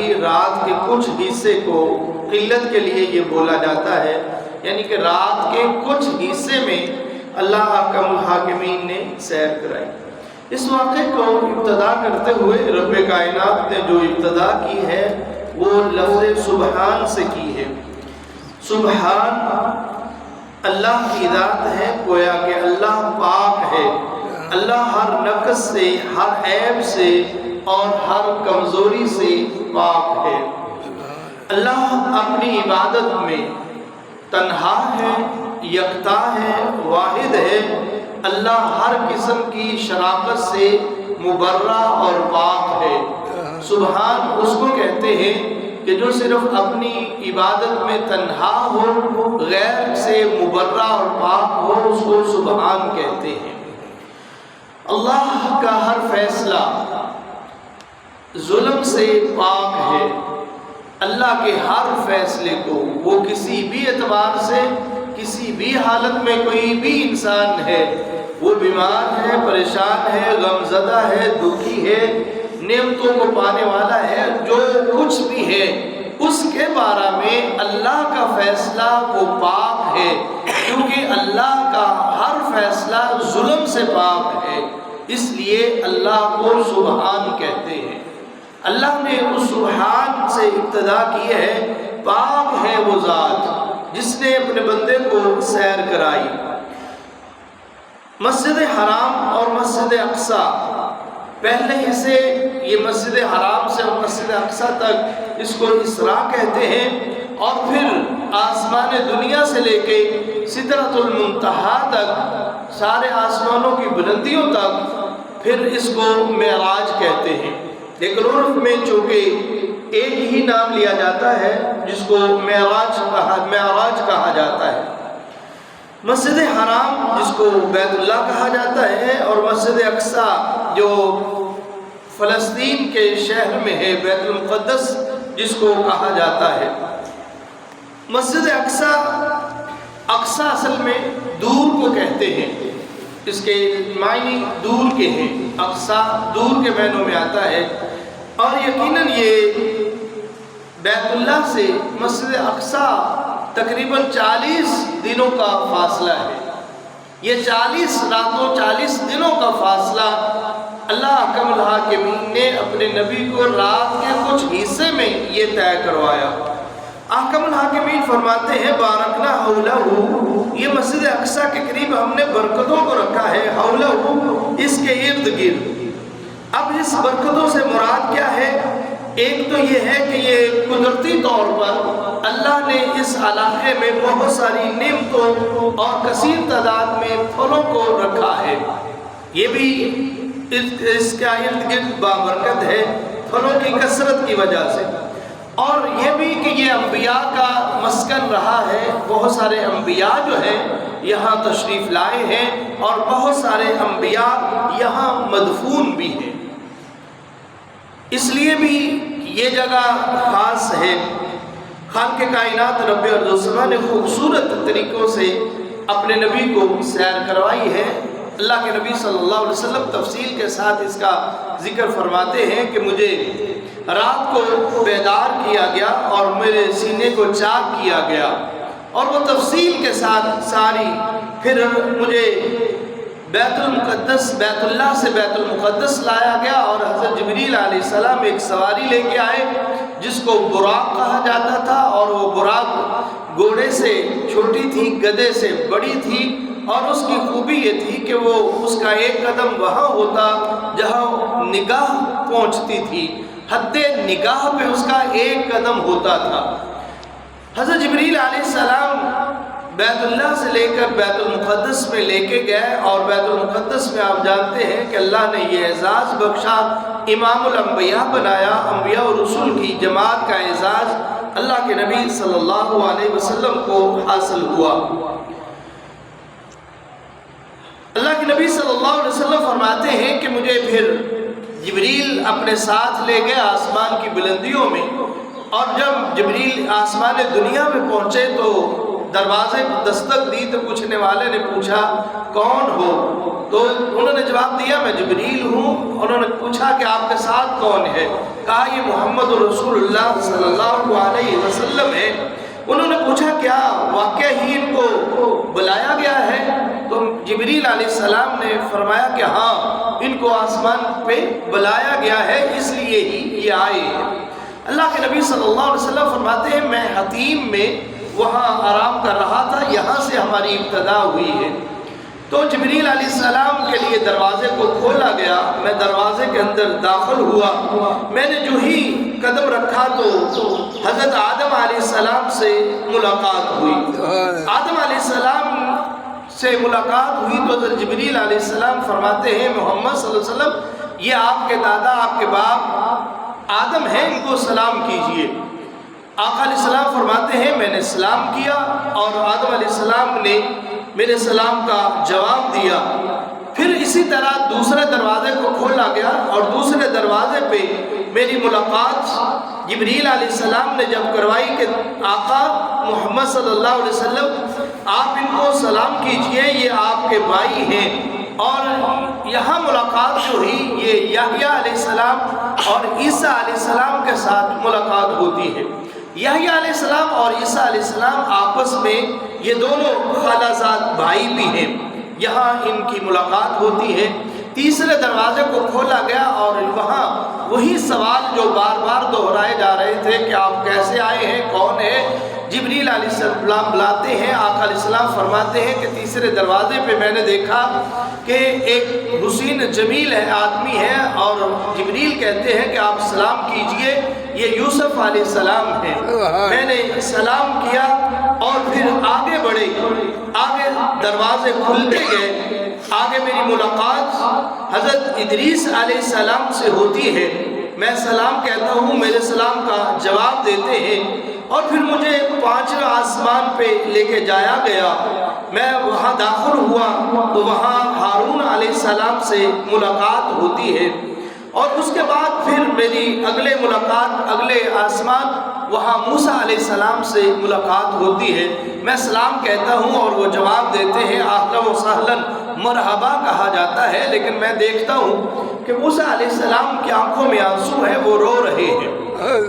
بھی رات کے کچھ حصے کو قلت کے لیے یہ بولا جاتا ہے، یعنی کہ رات کے کچھ حصے میں اللہ احکم الحاکمین نے سیر کرائی۔ اس واقعے کو ابتدا کرتے ہوئے رب کائنات نے جو ابتدا کی ہے وہ لفظ سبحان سے کی ہے۔ سبحان اللہ کی ذات ہے، گویا کہ اللہ پاک ہے، اللہ ہر نقص سے، ہر عیب سے اور ہر کمزوری سے پاک ہے۔ اللہ اپنی عبادت میں تنہا ہے، یکتا ہے، واحد ہے۔ اللہ ہر قسم کی شراکت سے مبرہ اور پاک ہے۔ سبحان اس کو کہتے ہیں کہ جو صرف اپنی عبادت میں تنہا ہو، غیر سے مبرہ اور پاک ہو، اس کو سبحان کہتے ہیں۔ اللہ کا ہر فیصلہ ظلم سے پاک ہے۔ اللہ کے ہر فیصلے کو وہ کسی بھی اعتبار سے، کسی بھی حالت میں کوئی بھی انسان ہے، وہ بیمار ہے، پریشان ہے، غم زدہ ہے، دکھی ہے، نعمتوں کو پانے والا ہے، جو کچھ بھی ہے اس کے بارے میں اللہ کا فیصلہ وہ پاک ہے، کیونکہ اللہ کا ہر فیصلہ ظلم سے پاک ہے، اس لیے اللہ کو سبحان کہتے ہیں۔ اللہ نے اس سبحان سے ابتدا کی ہے، پاک ہے وہ ذات جس نے اپنے بندے کو سیر کرائی۔ مسجد حرام اور مسجد اقصی، پہلے حصے یہ مسجد حرام سے اور مسجد اقصی تک اس کو اسراء کہتے ہیں، اور پھر آسمان دنیا سے لے کے سدرۃ المنتہا تک، سارے آسمانوں کی بلندیوں تک، پھر اس کو معراج کہتے ہیں۔ لیکن عرف میں چونکہ ایک ہی نام لیا جاتا ہے جس کو معراج کہا جاتا ہے۔ مسجد حرام جس کو بیت اللہ کہا جاتا ہے، اور مسجد اقصی جو فلسطین کے شہر میں ہے، بیت المقدس جس کو کہا جاتا ہے۔ مسجد اقصی اصل میں دور کو کہتے ہیں، اس کے معنی دور کے ہیں، اقصی دور کے معنوں میں آتا ہے، اور یقیناً یہ بیت اللہ سے مسجد اقصی تقریباً 40 دنوں کا فاصلہ ہے۔ یہ 40 راتوں 40 دنوں کا فاصلہ اللہ احکم الحاکمین نے اپنے نبی کو رات کے کچھ حصے میں یہ طے کروایا۔ احکم الحاکمین فرماتے ہیں بارکنا حولہ، یہ مسجد اقصی کے قریب ہم نے برکتوں کو رکھا ہے، حولہ اس کے ارد گرد۔ اب اس برکتوں سے مراد کیا ہے؟ ایک تو یہ ہے کہ یہ قدرتی طور پر اللہ نے اس علاقے میں بہت ساری نعمتوں اور کثیر تعداد میں پھلوں کو رکھا ہے، یہ بھی اس کا ارد گرد بابرکت ہے پھلوں کی کثرت کی وجہ سے، اور یہ بھی کہ یہ انبیاء کا مسکن رہا ہے، بہت سارے انبیاء جو ہیں یہاں تشریف لائے ہیں، اور بہت سارے انبیاء یہاں مدفون بھی ہیں، اس لیے بھی یہ جگہ خاص ہے۔ خالق کائنات رب ارض و سما نے خوبصورت طریقوں سے اپنے نبی کو سیر کروائی ہے۔ اللہ کے نبی صلی اللہ علیہ وسلم تفصیل کے ساتھ اس کا ذکر فرماتے ہیں کہ مجھے رات کو بیدار کیا گیا اور میرے سینے کو چاک کیا گیا، اور وہ تفصیل کے ساتھ ساری، پھر مجھے بیت المقدس، بیت اللہ سے بیت المقدس لایا گیا، اور حضرت جبریل علیہ السلام ایک سواری لے کے آئے جس کو براق کہا جاتا تھا، اور وہ براق گھوڑے سے چھوٹی تھی، گدھے سے بڑی تھی، اور اس کی خوبی یہ تھی کہ وہ اس کا ایک قدم وہاں ہوتا جہاں نگاہ پہنچتی تھی، حد نگاہ پہ اس کا ایک قدم ہوتا تھا۔ حضرت جبریل علیہ السلام بیت اللہ سے لے کر بیت المقدس میں لے کے گئے، اور بیت المقدس میں آپ جانتے ہیں کہ اللہ نے یہ اعزاز بخشا، امام الانبیاء بنایا، انبیاء اور رسول کی جماعت کا اعزاز اللہ کے نبی صلی اللہ علیہ وسلم کو حاصل ہوا۔ اللہ کے نبی صلی اللہ علیہ وسلم فرماتے ہیں کہ مجھے پھر جبریل اپنے ساتھ لے گئے آسمان کی بلندیوں میں، اور جب جبریل آسمان دنیا میں پہنچے تو دروازے کو دستک دی تو پوچھنے والے نے پوچھا کون ہو؟ تو انہوں نے جواب دیا میں جبریل ہوں۔ انہوں نے پوچھا کہ آپ کے ساتھ کون ہے؟ کہا یہ محمد رسول اللہ صلی اللہ علیہ وسلم ہے۔ انہوں نے پوچھا کیا واقعہ ہی ان کو بلایا گیا ہے؟ تو جبریل علیہ السلام نے فرمایا کہ ہاں ان کو آسمان پہ بلایا گیا ہے، اس لیے ہی یہ آئے ہیں۔ اللہ کے نبی صلی اللہ علیہ وسلم فرماتے ہیں میں حتیم میں وہاں آرام کر رہا تھا، یہاں سے ہماری ابتدا ہوئی ہے۔ تو جبریل علیہ السلام کے لیے دروازے کو کھولا گیا، میں دروازے کے اندر داخل ہوا، میں نے جو ہی قدم رکھا تو حضرت آدم علیہ السلام سے ملاقات ہوئی۔ آدم علیہ السلام سے ملاقات ہوئی تو حضرت جبریل علیہ السلام فرماتے ہیں محمد صلی اللہ علیہ وسلم یہ آپ کے دادا آپ کے باپ آدم ہیں، ان کو سلام کیجئے۔ آقا علیہ السلام فرماتے ہیں میں نے سلام کیا اور آدم علیہ السلام نے میرے سلام کا جواب دیا۔ پھر اسی طرح دوسرے دروازے کو کھولا گیا اور دوسرے دروازے پہ میری ملاقات جبریل علیہ السلام نے جب کروائی کہ آقا محمد صلی اللہ علیہ وسلم آپ ان کو سلام کیجئے، یہ آپ کے بھائی ہیں۔ اور یہاں ملاقات جو ہوئی یہ یحییٰ علیہ السلام اور عیسیٰ علیہ السلام کے ساتھ ملاقات ہوتی ہے۔ یحییٰ علیہ السلام اور عیسیٰ علیہ السلام آپس میں یہ دونوں خالہ زاد بھائی بھی ہیں، یہاں ان کی ملاقات ہوتی ہے۔ تیسرے دروازے کو کھولا گیا اور وہاں وہی سوال جو بار بار دہرائے جا رہے تھے کہ آپ کیسے آئے ہیں، کون ہے؟ جبریل علیہ السلام بلاتے ہیں، آقا علیہ السلام فرماتے ہیں کہ تیسرے دروازے پہ میں نے دیکھا کہ ایک حسین جمیل ہے آدمی ہے، اور جبریل کہتے ہیں کہ آپ سلام کیجئے، یہ یوسف علیہ السلام ہے۔ میں نے سلام کیا اور پھر آگے بڑھے، آگے دروازے کھلتے گئے، آگے میری ملاقات حضرت ادریس علیہ السلام سے ہوتی ہے۔ میں سلام کہتا ہوں، میرے سلام کا جواب دیتے ہیں اور پھر مجھے 5ویں آسمان پہ لے کے جایا گیا۔ میں وہاں داخل ہوا تو وہاں ہارون علیہ السلام سے ملاقات ہوتی ہے، اور اس کے بعد پھر میری اگلے ملاقات اگلے آسمان وہاں موسیٰ علیہ السلام سے ملاقات ہوتی ہے۔ میں سلام کہتا ہوں اور وہ جواب دیتے ہیں، اہلا و سہلا مرحبا کہا جاتا ہے، لیکن میں دیکھتا ہوں کہ موسیٰ علیہ السلام کی آنکھوں میں آنسو ہیں، وہ رو رہے ہیں۔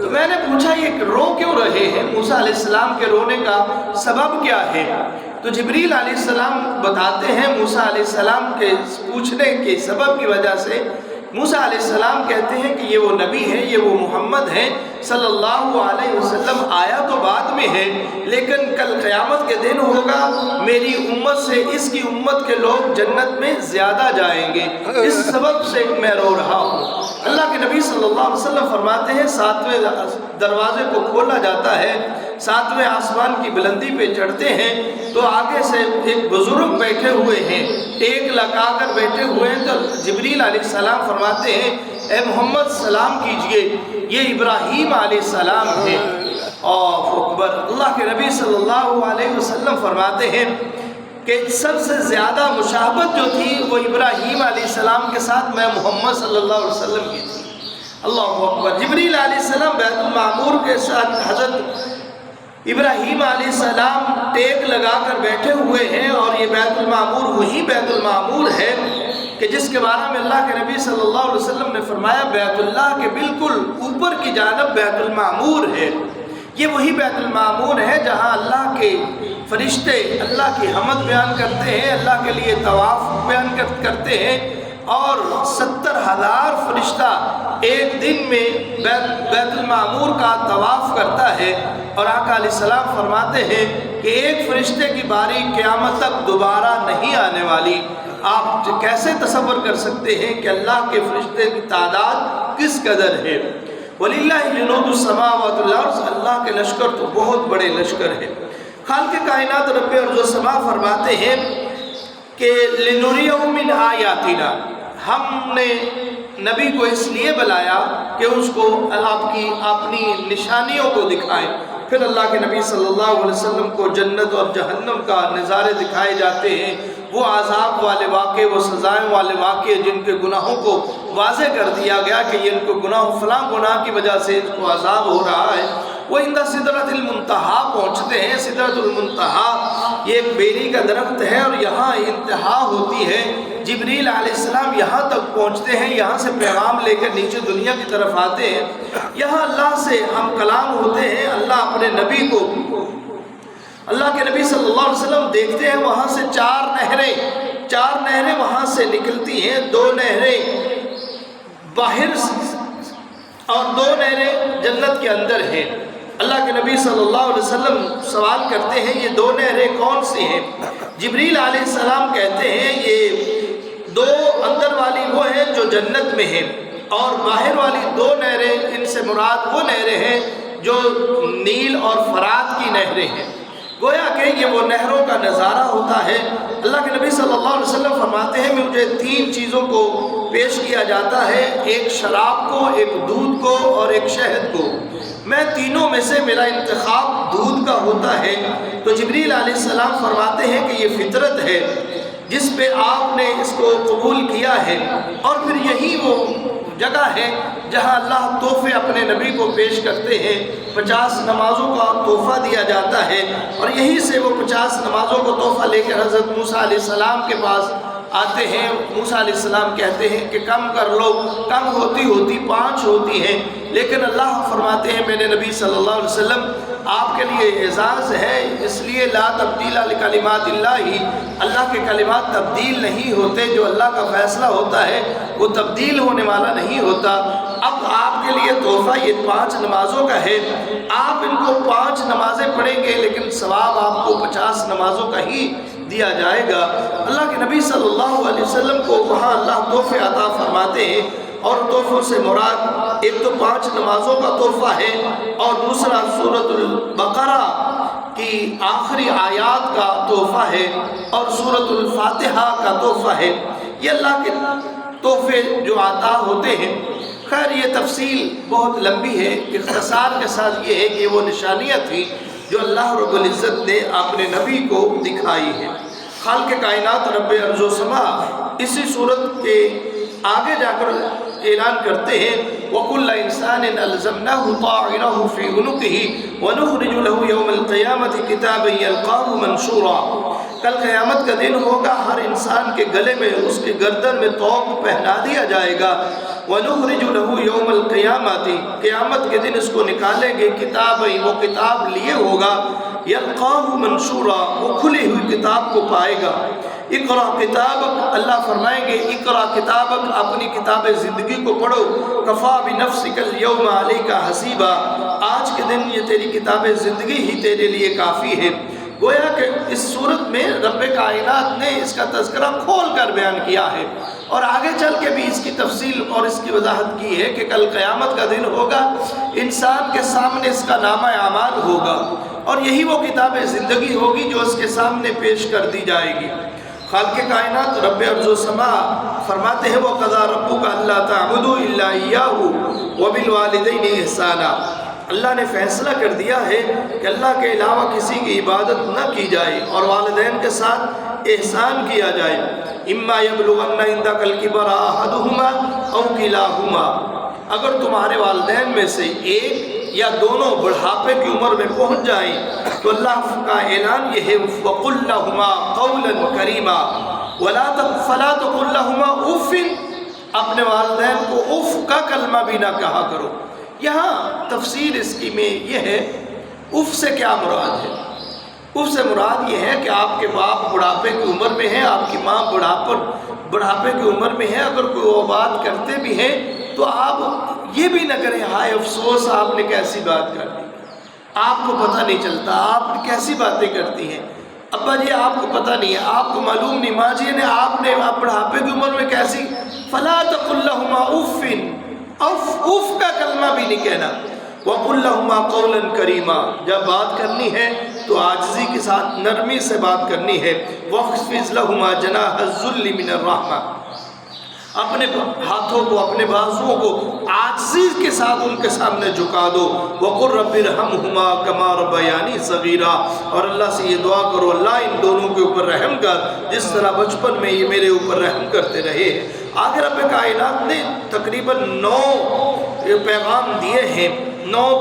تو میں نے پوچھا یہ رو کیوں رہے ہیں؟ موسیٰ علیہ السلام کے رونے کا سبب کیا ہے؟ تو جبریل علیہ السلام بتاتے ہیں موسیٰ علیہ السلام کے پوچھنے کے سبب کی وجہ سے موسیٰ علیہ السلام کہتے ہیں کہ یہ وہ نبی ہے، یہ وہ محمد ہیں صلی اللہ علیہ وسلم، آیا تو بعد میں ہے لیکن کل قیامت کے دن ہوگا، میری امت سے اس کی امت کے لوگ جنت میں زیادہ جائیں گے، اس سبب سے میں رو رہا ہوں۔ اللہ کے نبی صلی اللہ علیہ وسلم فرماتے ہیں 7ویں دروازے کو کھولا جاتا ہے، 7ویں آسمان کی بلندی پہ چڑھتے ہیں تو آگے سے ایک بزرگ بیٹھے ہوئے ہیں، ٹیک لگا کر بیٹھے ہوئے ہیں۔ تو جبریل علیہ السلام فرماتے ہیں اے محمد سلام کیجئے، یہ ابراہیم علیہ السلام ہے۔ اکبر! اللہ کے نبی صلی اللہ علیہ وسلم فرماتے ہیں کہ سب سے زیادہ مشابہت جو تھی وہ ابراہیم علیہ السلام کے ساتھ میں محمد صلی اللہ علیہ وسلم کی تھی۔ اللہ اکبر! جبریل علیہ السلام بیت المعمور کے ساتھ حضرت ابراہیم علیہ السلام ٹیک لگا کر بیٹھے ہوئے ہیں، اور یہ بیت المعمور وہی بیت المعمور ہے کہ جس کے بارے میں اللہ کے نبی صلی اللہ علیہ وسلم نے فرمایا بیت اللہ کے بالکل اوپر کی جانب بیت المعمور ہے۔ یہ وہی بیت المعمور ہے جہاں اللہ کے فرشتے اللہ کی حمد بیان کرتے ہیں، اللہ کے لیے طواف بیان کرتے ہیں، اور 70,000 فرشتہ ایک دن میں بیت المعمور کا طواف کرتا ہے۔ اور آقا علیہ السلام فرماتے ہیں کہ ایک فرشتے کی باری قیامت تک دوبارہ نہیں آنے والی۔ آپ کیسے تصور کر سکتے ہیں کہ اللہ کے فرشتے کی تعداد کس قدر ہے؟ وَلِلَّهِ جُنُودُ السَّمَاوَاتِ وَالْأَرْضِ، اللہ کے لشکر تو بہت بڑے لشکر ہے۔ خالق کائنات رب ارض و سما فرماتے ہیں کہ لِنُرِيَهُ مِنْ آیَاتِنَا، ہم نے نبی کو اس لیے بلایا کہ اس کو آپ کی اپنی نشانیوں کو دکھائیں۔ پھر اللہ کے نبی صلی اللہ علیہ وسلم کو جنت اور جہنم کا نظارے دکھائے جاتے ہیں، وہ عذاب والے واقعے، وہ سزائیں والے واقعے جن کے گناہوں کو واضح کر دیا گیا کہ یہ ان کو گناہ فلاں گناہ کی وجہ سے ان کو عذاب ہو رہا ہے۔ وہ اندہ سدرۃ المنتہا پہنچتے ہیں۔ سدرۃ المنتہا یہ ایک بیری کا درخت ہے اور یہاں انتہا ہوتی ہے۔ جبریل علیہ السلام یہاں تک پہنچتے ہیں، یہاں سے پیغام لے کر نیچے دنیا کی طرف آتے ہیں۔ یہاں اللہ سے ہم کلام ہوتے ہیں۔ اللہ اپنے نبی کو، اللہ کے نبی صلی اللہ علیہ وسلم دیکھتے ہیں، وہاں سے چار نہریں وہاں سے نکلتی ہیں، 2 نہریں باہر اور 2 نہریں جنت کے اندر ہیں۔ اللہ کے نبی صلی اللہ علیہ وسلم سوال کرتے ہیں یہ 2 نہریں کون سی ہیں؟ جبریل علیہ السلام کہتے ہیں یہ 2 اندر والی وہ ہیں جو جنت میں ہیں، اور باہر والی 2 نہریں، ان سے مراد وہ نہریں ہیں جو نیل اور فرات کی نہریں ہیں۔ گویا کہ یہ وہ نہروں کا نظارہ ہوتا ہے۔ اللہ کے نبی صلی اللہ علیہ وسلم فرماتے ہیں مجھے 3 چیزوں کو پیش کیا جاتا ہے، ایک شراب کو، ایک دودھ کو اور ایک شہد کو۔ میں تینوں میں سے میرا انتخاب دودھ کا ہوتا ہے۔ تو جبریل علیہ السلام فرماتے ہیں کہ یہ فطرت ہے جس پہ آپ نے اس کو قبول کیا ہے، اور پھر یہی وہ جگہ ہے جہاں اللہ تحفے اپنے نبی کو پیش کرتے ہیں۔ 50 نمازوں کا تحفہ دیا جاتا ہے، اور یہی سے وہ 50 نمازوں کو تحفہ لے کر حضرت موسیٰ علیہ السلام کے پاس آتے ہیں۔ موسیٰ علیہ السلام کہتے ہیں کہ کم کر لو، کم ہوتی 5 ہوتی ہیں، لیکن اللہ فرماتے ہیں میرے نبی صلی اللہ علیہ وسلم آپ کے لیے اعزاز ہے، اس لیے لا تبدیل لکلمات اللہ، اللہ کے کلمات تبدیل نہیں ہوتے، جو اللہ کا فیصلہ ہوتا ہے وہ تبدیل ہونے والا نہیں ہوتا۔ اب آپ کے لیے تحفہ یہ 5 نمازوں کا ہے، آپ ان کو 5 نمازیں پڑھیں گے لیکن ثواب آپ کو 50 نمازوں کا ہی دیا جائے گا۔ اللہ کے نبی صلی اللہ علیہ وسلم کو وہاں اللہ تحفے عطا فرماتے ہیں، اور تحفوں سے مراد ایک تو 5 نمازوں کا تحفہ ہے، اور دوسرا سورۃ البقرہ کی آخری آیات کا تحفہ ہے، اور سورۃ الفاتحہ کا تحفہ ہے۔ یہ اللہ کے تحفے جو عطا ہوتے ہیں۔ خیر یہ تفصیل بہت لمبی ہے، اختصار کے ساتھ یہ ہے کہ وہ نشانیاں تھیں جو اللہ رب العزت نے اپنے نبی کو دکھائی ہے۔ خالق کائنات رب ارض و سما اسی صورت کے آگے جا کر اعلان کرتے ہیں وَكُلَّ إِنسَانٍ أَلْزَمْنَاهُ طَاعِرَهُ فِي عُنُقِهِ وَنُخْرِجُ لَهُ يَوْمَ الْقِيَامَةِ كِتَابًا يَلْقَاهُ مَنشُورًا۔ کل قیامت کا دن ہوگا، ہر انسان کے گلے میں، اس کے گردن میں طوق پہنا دیا جائے گا۔ وَنُخْرِجُ لَهُ يَوْمَ الْقِيَامَةِ، قیامت کے دن اس کو نکالیں گے، کتابًا، وہ کتاب لیے ہوگا، يَلْقَاهُ مَنشُورًا، وہ کھلی ہوئی کتاب کو پائے گا۔ اقرا کتابک، اللہ فرمائیں گے اقرا کتابک، اپنی کتاب زندگی کو پڑھو، کفا بنفسک اليوم علیک حسیبا، آج کے دن یہ تیری کتاب زندگی ہی تیرے لیے کافی ہے۔ گویا کہ اس صورت میں رب کائنات نے اس کا تذکرہ کھول کر بیان کیا ہے، اور آگے چل کے بھی اس کی تفصیل اور اس کی وضاحت کی ہے کہ کل قیامت کا دن ہوگا، انسان کے سامنے اس کا نامہ اعمال ہوگا، اور یہی وہ کتاب زندگی ہوگی جو اس کے سامنے پیش کر دی جائے گی۔ خالق کائنات رب ارض و سما فرماتے ہیں وَقَضَىٰ رَبُّكَ أَلَّا تَعْبُدُوا إِلَّا إِيَّاهُ وَبِالْوَالِدَيْنِ إِحْسَانًا، اللہ نے فیصلہ کر دیا ہے کہ اللہ کے علاوہ کسی کی عبادت نہ کی جائے، اور والدین کے ساتھ احسان کیا جائے۔ إِمَّا يَبْلُغَنَّ عِندَكَ الْكِبَرَ أَحَدُهُمَا أَوْ كِلَاهُمَا، اگر تمہارے والدین میں سے ایک یا دونوں بڑھاپے کی عمر میں پہنچ جائیں تو اللہ کا اعلان یہ ہے وَقُلْ لَهُمَا قَوْلًا كَرِيمًا فَلَا تَقُلْ لَهُمَا اُفٍّ، اپنے والدین کو اف کا کلمہ بھی نہ کہا کرو۔ یہاں تفسیر اس کی میں یہ ہے اف سے کیا مراد ہے؟ اف سے مراد یہ ہے کہ آپ کے باپ بڑھاپے کی عمر میں ہیں، آپ کی ماں بڑھاپے کی عمر میں ہے، اگر کوئی وہ بات کرتے بھی ہیں تو آپ یہ بھی نہ کریں ہائے افسوس آپ نے کیسی بات کر دی، آپ کو پتہ نہیں چلتا آپ کیسی باتیں کرتی ہیں، ابا جی آپ کو پتہ نہیں ہے، آپ کو معلوم نہیں، ماں جی نے آپ بڑھاپے کی عمر میں کیسی، فَلَا تَقُلْ لَهُمَا اُفٍّ، اف کا کلمہ بھی نہیں کہنا۔ وَقُلْ لَهُمَا قَوْلًا كَرِيمًا، جب بات کرنی ہے تو عاجزی کے ساتھ نرمی سے بات کرنی ہے۔ وَاخْفِضْ لَهُمَا جَنَاحَ الذُّلِّ مِنَ الرَّحْمَةِ، اپنے ہاتھوں کو، اپنے بازوؤں کو عاجزی کے ساتھ ان کے سامنے جھکا دو۔ وَقُلْ رَبِّ ارْحَمْهُمَا كَمَا رَبَّيَانِي صَغِيرًا، اور اللہ سے یہ دعا کرو اللہ ان دونوں کے اوپر رحم کر جس طرح بچپن میں یہ میرے اوپر رحم کرتے رہے۔ آگے رب کائنات نے تقریباً 9 پیغام دیے ہیں، 9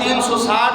360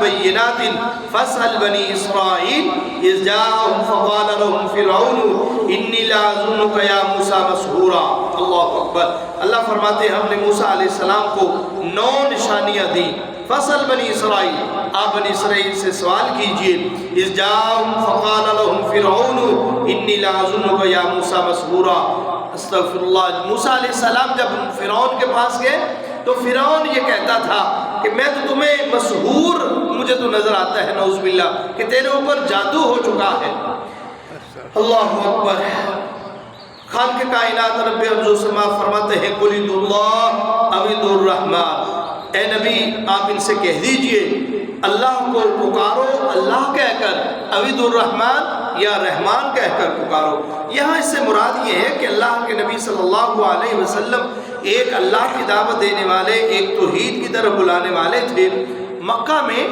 بينات فاسأل بني إسرائيل إذ جاءهم فقال لهم فرعون إني لأظنك يا موسى مسحورا. اللہ اکبر. اللہ فرماتے ہیں ہم نے موسیٰ علیہ السلام کو 9 نشانیاں دیں. فصل بنی اسرائیل، آپ بنی اسرائیل سے سوال کیجئے. اذ جاءهم فقال لهم فرعون انی لأظنک یا موسیٰ مسحورا. استغفر اللہ. موسیٰ علیہ السلام جب فرعون کے پاس گئے تو فرعون یہ کہتا تھا کہ میں تو تمہیں مسحور مجھے تو نظر آتا ہے، نعوذ باللہ، کہ تیرے اوپر جادو ہو چکا ہے. اللہ اکبر. خالق کائنات رب ارض و سما فرماتے ہیں قل ادعوا اللہ او ادعوا الرحمن. اے نبی آپ ان سے کہہ دیجئے اللہ کو پکارو اللہ کہہ کر، او ادعوا الرحمن یا رحمان کہہ کر پکارو. یہاں اس سے مراد یہ ہے کہ اللہ کے نبی صلی اللہ علیہ وسلم ایک اللہ کی دعوت دینے والے، ایک توحید کی طرف بلانے والے تھے. مکہ میں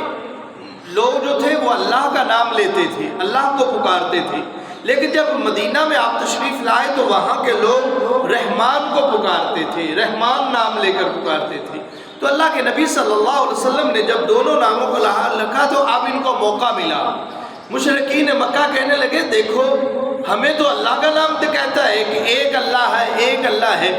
لوگ جو تھے وہ اللہ کا نام لیتے تھے، اللہ کو پکارتے تھے. لیکن جب مدینہ میں آپ تشریف لائے تو وہاں کے لوگ رحمان کو پکارتے تھے، رحمان نام لے کر پکارتے تھے. تو اللہ کے نبی صلی اللہ علیہ وسلم نے جب دونوں ناموں کو لکھا تو اب ان کو موقع ملا. مشرکین مکہ کہنے لگے دیکھو ہمیں تو اللہ کا نام تو کہتا ہے کہ ایک اللہ ہے، ایک اللہ ہے،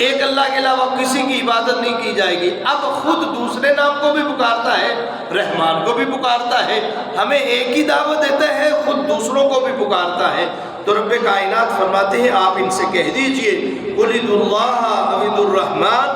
ایک اللہ کے علاوہ کسی کی عبادت نہیں کی جائے گی. اب خود دوسرے نام کو بھی پکارتا ہے، رحمان کو بھی پکارتا ہے، ہمیں ایک ہی دعوت دیتا ہے، خود دوسروں کو بھی پکارتا ہے. تو رب کائنات فرماتے ہیں آپ ان سے کہہ دیجئے قل ادعوا اللہ او ادعوا الرحمن،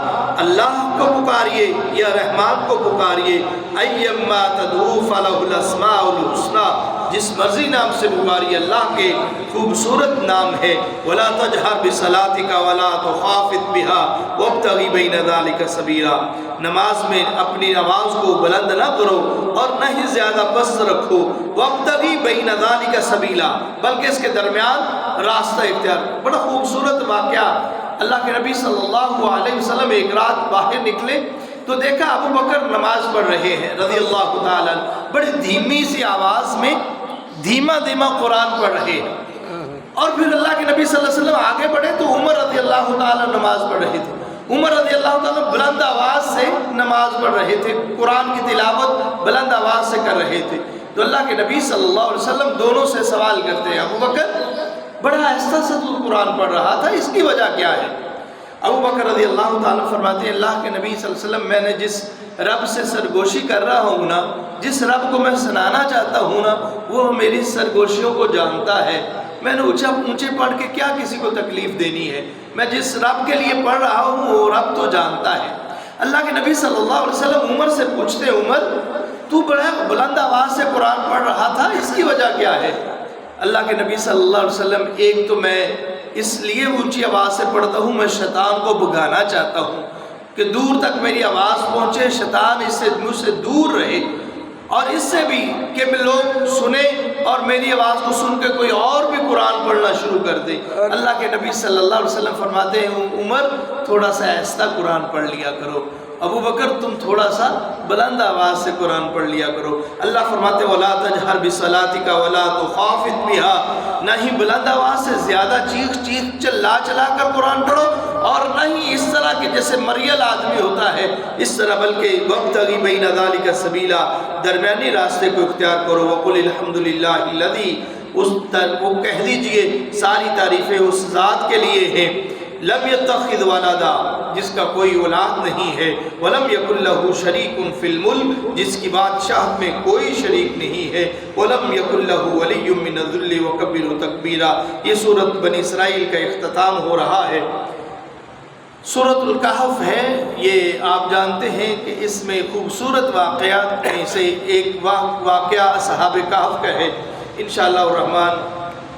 اللہ کو پکاریے یا رحمان کو پکاریے. ایما تدعوا فلہ الاسماء الحسنی، جس مرضی نام سے پکاریے، اللہ کے خوبصورت نام ہے. ولا تجہر بصلاتک ولا تخافت بها وابتغ بین ذلک سبیلا. نماز میں اپنی آواز کو بلند نہ کرو اور نہ ہی زیادہ پست رکھو. وابتغ بین ذلک سبیلا، بلکہ اس کے درمیان راستہ اختیار. بڑا خوبصورت واقعہ. اللہ کے نبی صلی اللہ علیہ وسلم ایک رات باہر نکلے تو دیکھا ابو بکر نماز پڑھ رہے ہیں رضی اللہ تعالیٰ، بڑی دھیمی سی آواز میں دھیما دھیما قرآن پڑھ رہے ہیں. اور پھر اللہ کے نبی صلی اللہ علیہ وسلم آگے بڑھے تو عمر رضی اللہ تعالیٰ نماز پڑھ رہے تھے. عمر رضی اللہ تعالیٰ بلند آواز سے نماز پڑھ رہے تھے، قرآن کی تلاوت بلند آواز سے کر رہے تھے. تو اللہ کے نبی صلی اللہ علیہ وسلم دونوں سے سوال کرتے ہیں ابو بکر بڑا آہستہ سے تو قرآن پڑھ رہا تھا، اس کی وجہ کیا ہے؟ ابو بکر رضی اللہ تعالیٰ فرماتے ہیں اللہ کے نبی صلی اللہ علیہ وسلم میں نے جس رب سے سرگوشی کر رہا ہوں نا، جس رب کو میں سنانا چاہتا ہوں نا، وہ میری سرگوشیوں کو جانتا ہے. میں نے اونچے پڑھ کے کیا کسی کو تکلیف دینی ہے؟ میں جس رب کے لیے پڑھ رہا ہوں وہ رب تو جانتا ہے. اللہ کے نبی صلی اللہ علیہ وسلم عمر سے پوچھتے عمر تو بڑا بلند آواز سے قرآن پڑھ رہا تھا، اس کی وجہ کیا ہے؟ اللہ کے نبی صلی اللہ علیہ وسلم ایک تو میں اس لیے اونچی آواز سے پڑھتا ہوں میں شیطان کو بھگانا چاہتا ہوں کہ دور تک میری آواز پہنچے، شیطان اس سے مجھ سے دور رہے، اور اس سے بھی کہ لوگ سنیں اور میری آواز کو سن کے کوئی اور بھی قرآن پڑھنا شروع کر دے. اللہ کے نبی صلی اللہ علیہ وسلم فرماتے ہیں عمر تھوڑا سا آہستہ قرآن پڑھ لیا کرو، ابو بکر تم تھوڑا سا بلند آواز سے قرآن پڑھ لیا کرو. اللہ فرماتے ولا تجہر بصلاتک ولا تخافت بها، نہ ہی بلند آواز سے زیادہ چیخ چلا کر قرآن پڑھو اور نہ ہی اس طرح کہ جیسے مریل آدمی ہوتا ہے اس طرح، بلکہ وابتغ بین ذلک سبیلا، درمیانی راستے کو اختیار کرو. وقل الحمدللہ الذی، وہ کہہ دیجئے ساری تعریفیں اس ذات کے لیے ہیں، لم یتخذ ولدا، جس کا کوئی اولاد نہیں ہے، ولم یکن لہ شریک فی الملک، جس کی بادشاہت میں کوئی شریک نہیں ہے، ولم یکن لہ ولی من الذل وکبرہ تکبیرا. یہ سورۃ بنی اسرائیل کا اختتام ہو رہا ہے. سورۃ الکہف ہے، یہ آپ جانتے ہیں کہ اس میں خوبصورت واقعات میں سے ایک واقعہ اصحاب کہف کا ہے. انشاءاللہ الرحمن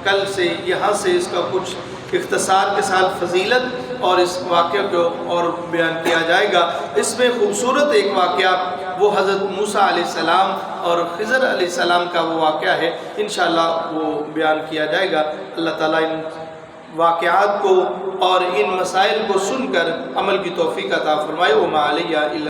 کل سے یہاں سے اس کا کچھ اختصار کے ساتھ فضیلت اور اس واقعہ کو اور بیان کیا جائے گا. اس میں خوبصورت ایک واقعہ وہ حضرت موسیٰ علیہ السلام اور خضر علیہ السلام کا وہ واقعہ ہے، انشاءاللہ وہ بیان کیا جائے گا. اللہ تعالیٰ ان واقعات کو اور ان مسائل کو سن کر عمل کی توفیق عطا فرمائے. وما علیہ الا